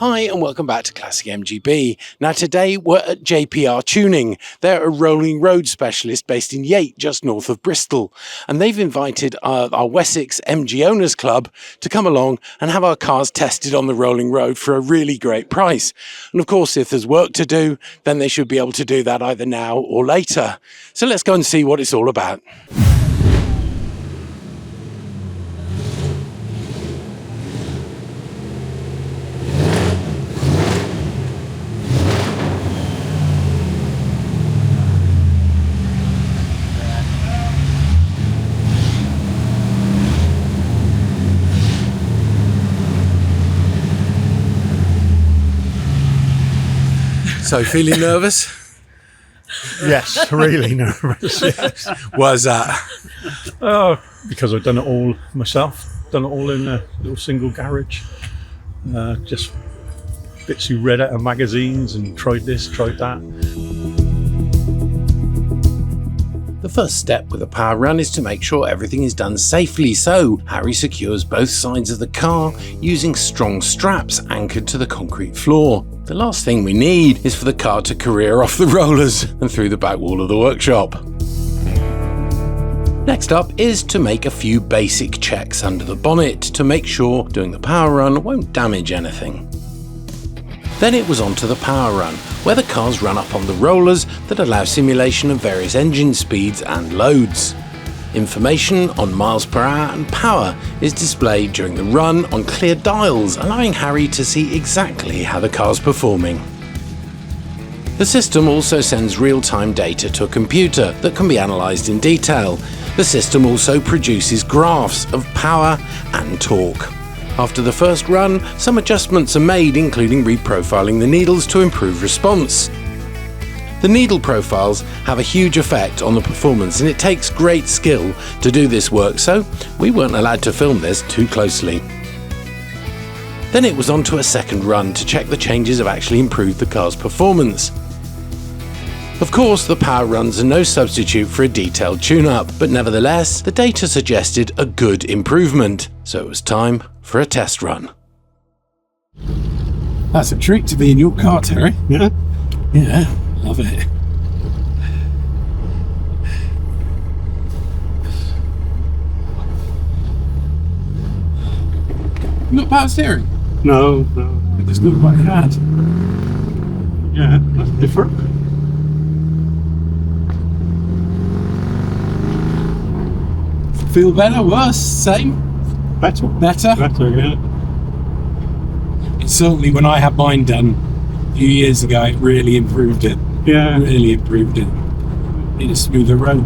Hi and welcome back to Classic MGB. Now today we're at JPR Tuning. They're a rolling road specialist based in Yate, just north of Bristol. And they've invited our Wessex MG Owners Club to come along and have our cars tested on the rolling road for a really great price. And of course, if there's work to do, then they should be able to do that either now or later. So let's go and see what it's all about. So, feeling nervous? Yes, really nervous. Yes. Why's that? Oh, because I've done it all myself. Done it all in a little single garage. Just bits you read out of magazines and tried this, tried that. The first step with a power run is to make sure everything is done safely, so Harry secures both sides of the car using strong straps anchored to the concrete floor. The last thing we need is for the car to career off the rollers and through the back wall of the workshop. Next up is to make a few basic checks under the bonnet to make sure doing the power run won't damage anything. Then it was on to the power run, where the cars run up on the rollers that allow simulation of various engine speeds and loads. Information on miles per hour and power is displayed during the run on clear dials, allowing Harry to see exactly how the car's performing. The system also sends real-time data to a computer that can be analysed in detail. The system also produces graphs of power and torque. After the first run, some adjustments are made, including reprofiling the needles to improve response. The needle profiles have a huge effect on the performance, and it takes great skill to do this work, so we weren't allowed to film this too closely. Then it was on to a second run to check the changes have actually improved the car's performance. Of course, the power runs are no substitute for a detailed tune-up, but nevertheless, the data suggested a good improvement, so it was time for a test run. That's a treat to be in your car, Terry. Yeah? Yeah, love it. You got power steering? No. It just looked like it had. Yeah, that's different. Feel better, worse, same? Better, yeah. Certainly when I had mine done a few years ago, it really improved it. Yeah. Really improved it. It is smoother road.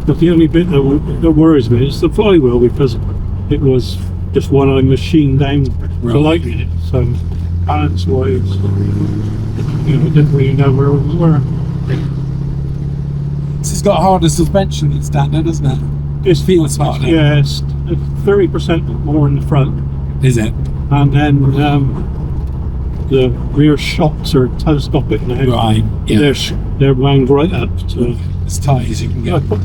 But the only bit that worries me is the flywheel, because it was just one I machined down to lighten it. So balance wise, I didn't really know where we were. It's got a harder suspension than standard, doesn't it? It feels harder. Yeah, it's 30% more in the front. Is it? And then the rear shocks are telescopic now. Right. Yeah. They're wound right up to as tight as you can I get. put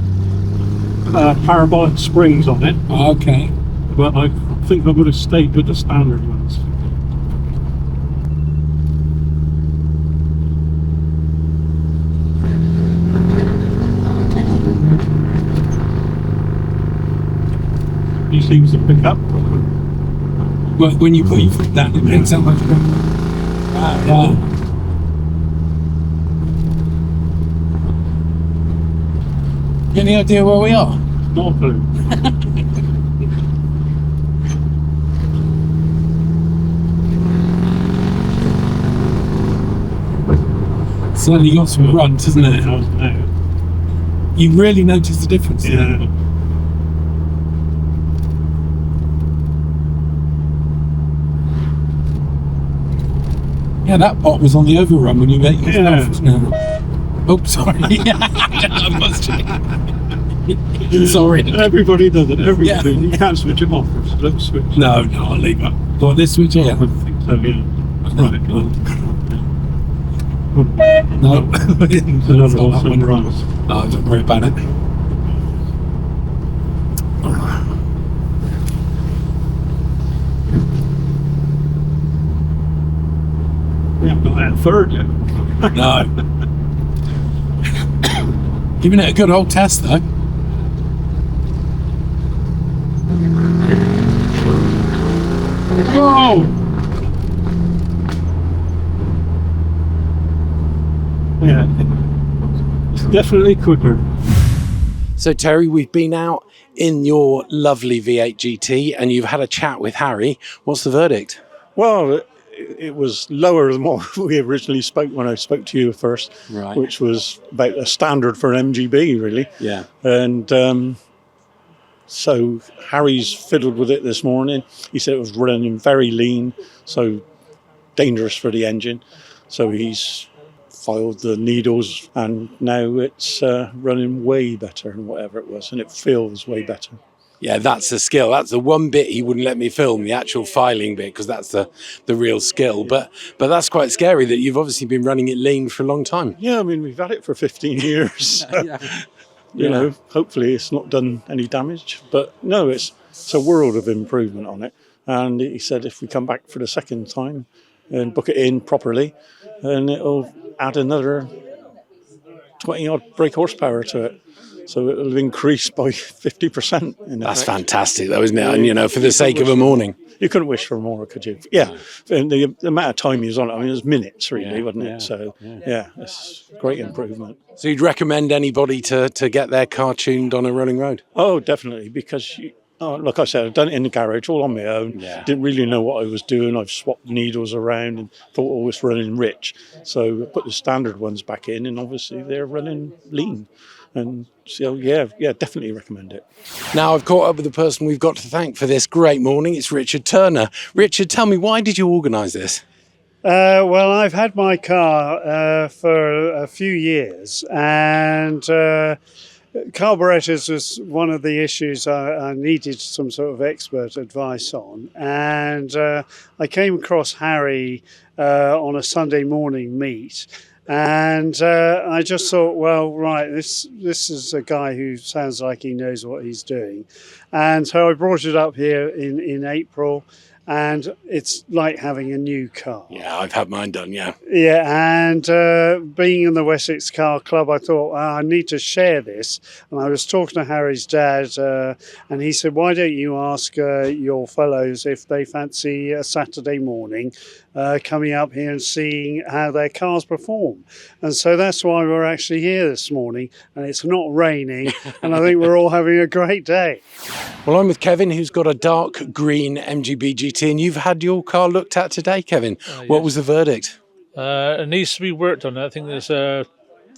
parabolic springs on it. Okay. But I think I would have stayed with the standard ones. He seems to pick up. Well, when you put your foot down, it makes so much better. Wow. Any idea where we are? Not a clue. Certainly got some grunt, hasn't it? No. You really notice the difference. Yeah. Yeah, that pot was on the overrun when you ate your Yeah. stuff. No. Oh, sorry. I must check. Sorry. Everybody does it. Everybody. Yeah. You can't switch it off. Let's switch. No, I'll leave it. Got this switch I here? think so, yeah. Right. No. There's another one runs. No, don't worry about it. third yet. No. Giving it a good old test though. Whoa! Yeah, it's definitely quicker. So Terry, we've been out in your lovely V8 GT and you've had a chat with Harry. What's the verdict? Well, it was lower than what we originally spoke when I spoke to you first, Right. which was about a standard for an MGB, really. Yeah. And so Harry's fiddled with it this morning. He said it was running very lean, so dangerous for the engine. So he's filed the needles, and now it's running way better than whatever it was, and it feels way better. Yeah, that's the skill. That's the one bit he wouldn't let me film, the actual filing bit, because that's the real skill. But that's quite scary that you've obviously been running it lean for a long time. Yeah, I mean, we've had it for 15 years. You know, hopefully it's not done any damage. But no, it's a world of improvement on it. And he said if we come back for the second time and book it in properly, then it'll add another 20-odd brake horsepower to it. So it'll increase by 50%. That's fantastic, though, isn't it? And, you know, for the sake of a morning. You couldn't wish for more, could you? Yeah. And the amount of time he was on it, I mean, it was minutes, really, wasn't it? So, yeah, it's a great improvement. So you'd recommend anybody to get their car tuned on a rolling road? Oh, definitely, because, like I said, I've done it in the garage all on my own. Yeah. Didn't really know what I was doing. I've swapped needles around and thought it was running rich. So I put the standard ones back in, and obviously they're running lean. And so, yeah, definitely recommend it. Now, I've caught up with the person we've got to thank for this great morning. It's Richard Turner. Richard, tell me, why did you organise this? Well, I've had my car for a few years, and carburetors was one of the issues I needed some sort of expert advice on. And I came across Harry on a Sunday morning meet. And I just thought, well, right, this is a guy who sounds like he knows what he's doing. And so I brought it up here in April, and it's like having a new car. Yeah, I've had mine done, yeah. Yeah, and being in the Wessex Car Club, I thought, I need to share this. And I was talking to Harry's dad, and he said, why don't you ask your fellows if they fancy a Saturday morning coming up here and seeing how their cars perform. And so that's why we're actually here this morning, and it's not raining, and I think we're all having a great day. Well, I'm with Kevin, who's got a dark green MGB-GT, and you've had your car looked at today, Kevin. What was the verdict? It needs to be worked on. I think there's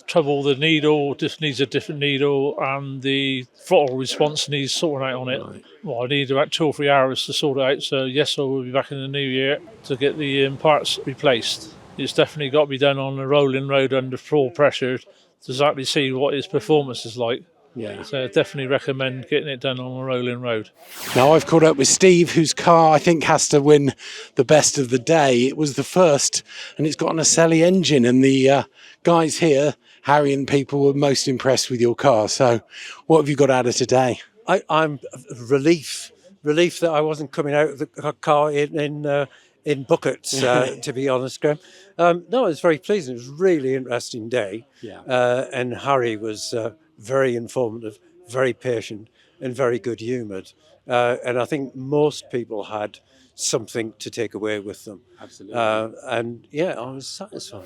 trouble. The needle just needs a different needle, and the throttle response needs sorting out on it. Right. Well, I need about 2 or 3 hours to sort it out. So yes, I will be back in the new year to get the parts replaced. It's definitely got to be done on a rolling road under full pressure to exactly see what its performance is like. Yeah. So I definitely recommend getting it done on a rolling road. Now, I've caught up with Steve, whose car I think has to win the best of the day. It was the first, and it's got an Acelli engine, and the guys here, Harry and people, were most impressed with your car. So what have you got out of today? I'm relief that I wasn't coming out of the car in buckets, to be honest, Graham. No, it was very pleasing. It was a really interesting day. Yeah. And Harry was very informative, very patient, and very good-humoured. And I think most people had something to take away with them. Absolutely. And yeah, I was satisfied.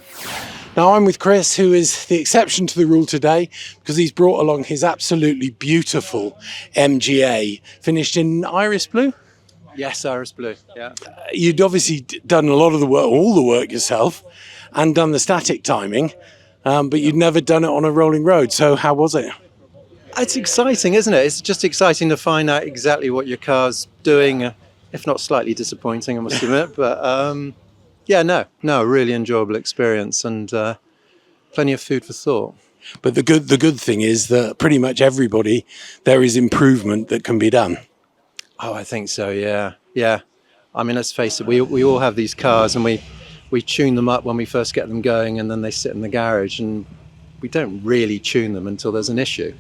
Now I'm with Chris, who is the exception to the rule today, because he's brought along his absolutely beautiful MGA, finished in iris blue. Yes, iris blue. Yeah. You'd obviously done a lot of the work, all the work yourself, and done the static timing, but you'd never done it on a rolling road. So how was it? It's exciting, isn't it? It's just exciting to find out exactly what your car's doing, if not slightly disappointing, I must admit. But no, really enjoyable experience, and plenty of food for thought. But the good thing is that pretty much everybody, there is improvement that can be done. Oh, I think so, yeah. Yeah. I mean, let's face it, we all have these cars, and we tune them up when we first get them going, and then they sit in the garage, and we don't really tune them until there's an issue.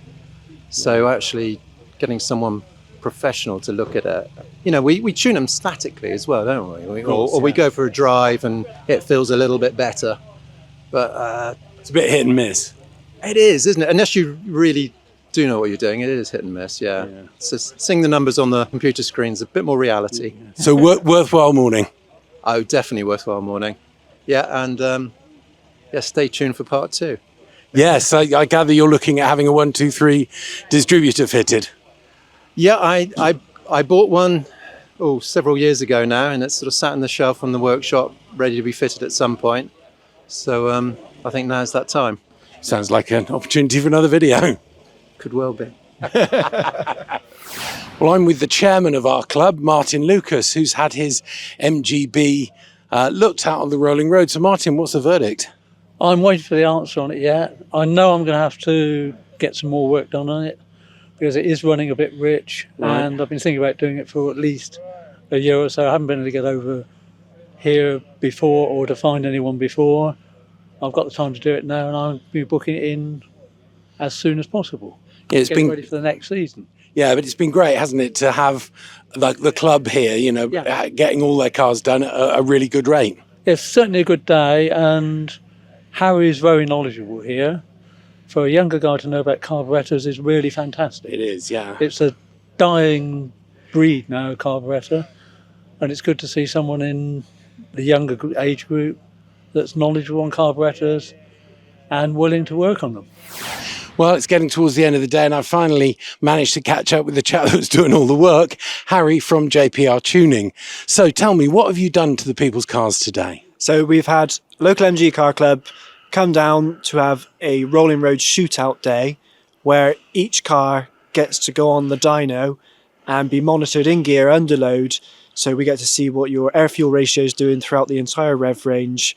So actually getting someone professional to look at it. You know, we tune them statically as well, don't we? Or we go for a drive and it feels a little bit better. But It's a bit hit and miss. it is, isn't it? Unless you really do know what you're doing, it is hit and miss, yeah. So seeing the numbers on the computer screen's a bit more reality. So worthwhile morning. Oh, definitely worthwhile morning. Yeah, and stay tuned for part 2. Yes, I gather you're looking at having a 123 distributor fitted. Yeah, I bought one several years ago now, and it's sort of sat on the shelf on the workshop, ready to be fitted at some point. So I think now's that time. Sounds like an opportunity for another video. Could well be. Well, I'm with the chairman of our club, Martin Lucas, who's had his MGB looked at on the rolling road. So Martin, what's the verdict? I'm waiting for the answer on it yet. I know I'm going to have to get some more work done on it because it is running a bit rich, and I've been thinking about doing it for at least a year or so. I haven't been able to get over here before or to find anyone before. I've got the time to do it now, and I'll be booking it in as soon as possible. Yeah, it's been ready for the next season. Yeah, but it's been great, hasn't it, to have the club here, you know, getting all their cars done at a really good rate. It's certainly a good day, and Harry's very knowledgeable here. For a younger guy to know about carburettors is really fantastic. It is, yeah. It's a dying breed now, carburettor, and it's good to see someone in the younger age group that's knowledgeable on carburettors and willing to work on them. Well, it's getting towards the end of the day, and I finally managed to catch up with the chap that was doing all the work, Harry from JPR Tuning. So tell me, what have you done to the people's cars today? So we've had local MG Car Club come down to have a rolling road shootout day where each car gets to go on the dyno and be monitored in gear under load. So we get to see what your air fuel ratio is doing throughout the entire rev range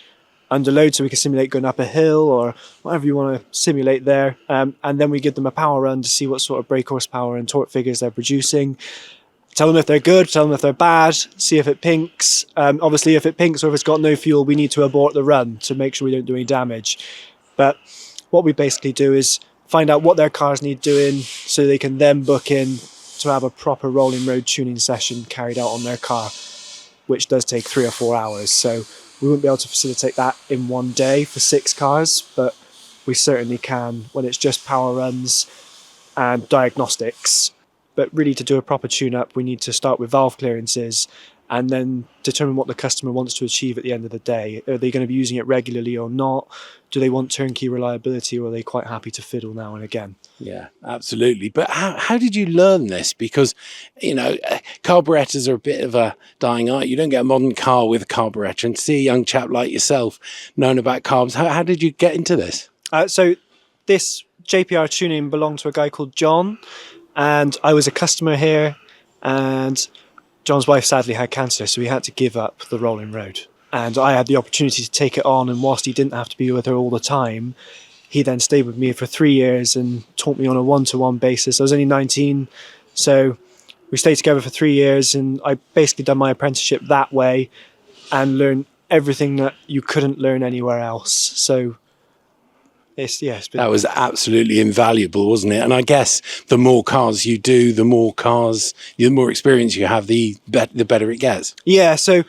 under load, so we can simulate going up a hill or whatever you want to simulate there. And then we give them a power run to see what sort of brake horsepower and torque figures they're producing. Tell them if they're good, tell them if they're bad, see if it pinks. Obviously, if it pinks or if it's got no fuel, we need to abort the run to make sure we don't do any damage. But what we basically do is find out what their cars need doing so they can then book in to have a proper rolling road tuning session carried out on their car, which does take 3 or 4 hours. So we wouldn't be able to facilitate that in one day for 6 cars, but we certainly can when it's just power runs and diagnostics. But really, to do a proper tune-up, we need to start with valve clearances and then determine what the customer wants to achieve at the end of the day. Are they going to be using it regularly or not? Do they want turnkey reliability, or are they quite happy to fiddle now and again? Yeah, absolutely. But how did you learn this? Because, you know, carburettors are a bit of a dying art. You don't get a modern car with a carburettor, and to see a young chap like yourself knowing about carbs, how did you get into this? So this JPR Tuning belonged to a guy called John, and I was a customer here, and John's wife sadly had cancer, so he had to give up the rolling road. And I had the opportunity to take it on, and whilst he didn't have to be with her all the time, he then stayed with me for 3 years and taught me on a one-to-one basis. I was only 19, so we stayed together for 3 years, and I basically done my apprenticeship that way and learned everything that you couldn't learn anywhere else. So it's been... That was absolutely invaluable, wasn't it? And I guess the more cars you do, the more experience you have, the better it gets. Yeah, so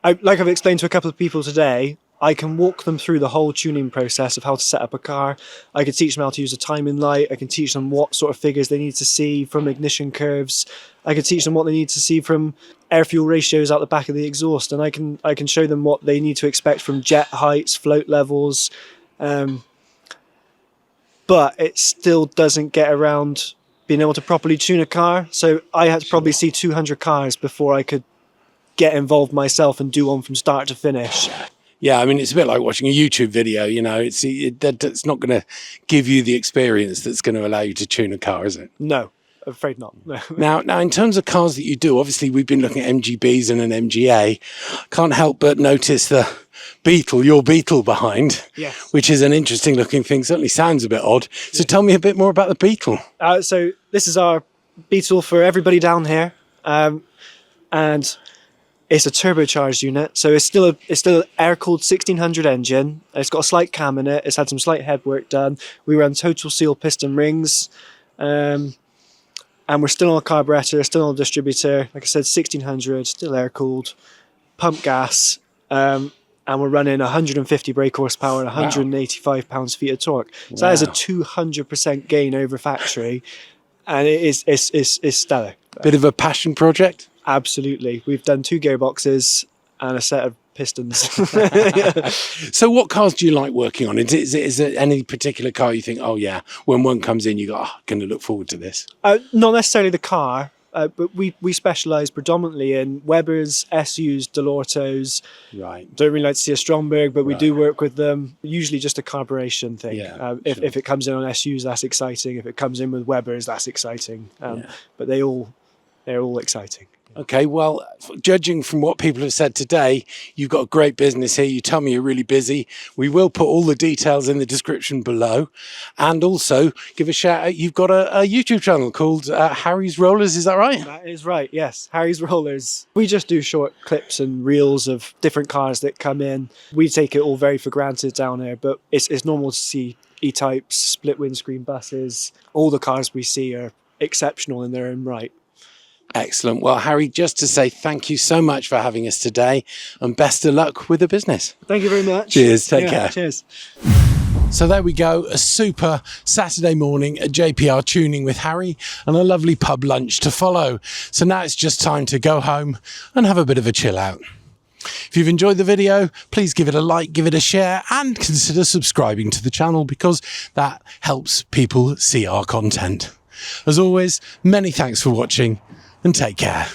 like I've explained to a couple of people today, I can walk them through the whole tuning process of how to set up a car. I can teach them how to use a timing light. I can teach them what sort of figures they need to see from ignition curves. I can teach them what they need to see from air fuel ratios out the back of the exhaust. And I can show them what they need to expect from jet heights, float levels. But it still doesn't get around being able to properly tune a car. So I had to probably see 200 cars before I could get involved myself and do one from start to finish. Yeah, I mean, it's a bit like watching a YouTube video, you know, it's not going to give you the experience that's going to allow you to tune a car, is it? No, I'm afraid not. No. Now, in terms of cars that you do, obviously we've been looking at MGBs and an MGA. Can't help but notice the Beetle, your Beetle behind, yes, which is an interesting looking thing. Certainly sounds a bit odd. So tell me a bit more about the Beetle. So this is our Beetle for everybody down here. And it's a turbocharged unit, so it's still an air-cooled 1600 engine. It's got a slight cam in it. It's had some slight head work done. We run total seal piston rings. and we're still on a carburettor, still on a distributor. Like I said, 1600, still air cooled, pump gas, and we're running 150 brake horsepower and 185 pounds-feet of torque. So that is a 200% gain over factory, and it's stellar. Bit of a passion project? Absolutely. We've done 2 gearboxes and a set of pistons. So what cars do you like working on? Is there any particular car you think, oh yeah, when one comes in, you go, going to look forward to this? Not necessarily the car, but we specialise predominantly in Webers, SUs, Delortos. Right. Don't really like to see a Stromberg, but we do work with them. Usually just a carburation thing. Yeah, if it comes in on SUs, that's exciting. If it comes in with Webers, that's exciting. But they're all exciting. Okay, well, judging from what people have said today, you've got a great business here. You tell me you're really busy. We will put all the details in the description below. And also, give a shout out, you've got a YouTube channel called Harry's Rollers, is that right? That is right, yes. Harry's Rollers. We just do short clips and reels of different cars that come in. We take it all very for granted down here, but it's normal to see E-types, split windscreen buses. All the cars we see are exceptional in their own right. Excellent. Well, Harry, just to say thank you so much for having us today and best of luck with the business. Thank you very much. Cheers. Take care. Cheers. So there we go. A super Saturday morning at JPR Tuning with Harry and a lovely pub lunch to follow. So now it's just time to go home and have a bit of a chill out. If you've enjoyed the video, please give it a like, give it a share and consider subscribing to the channel because that helps people see our content. As always, many thanks for watching and take care.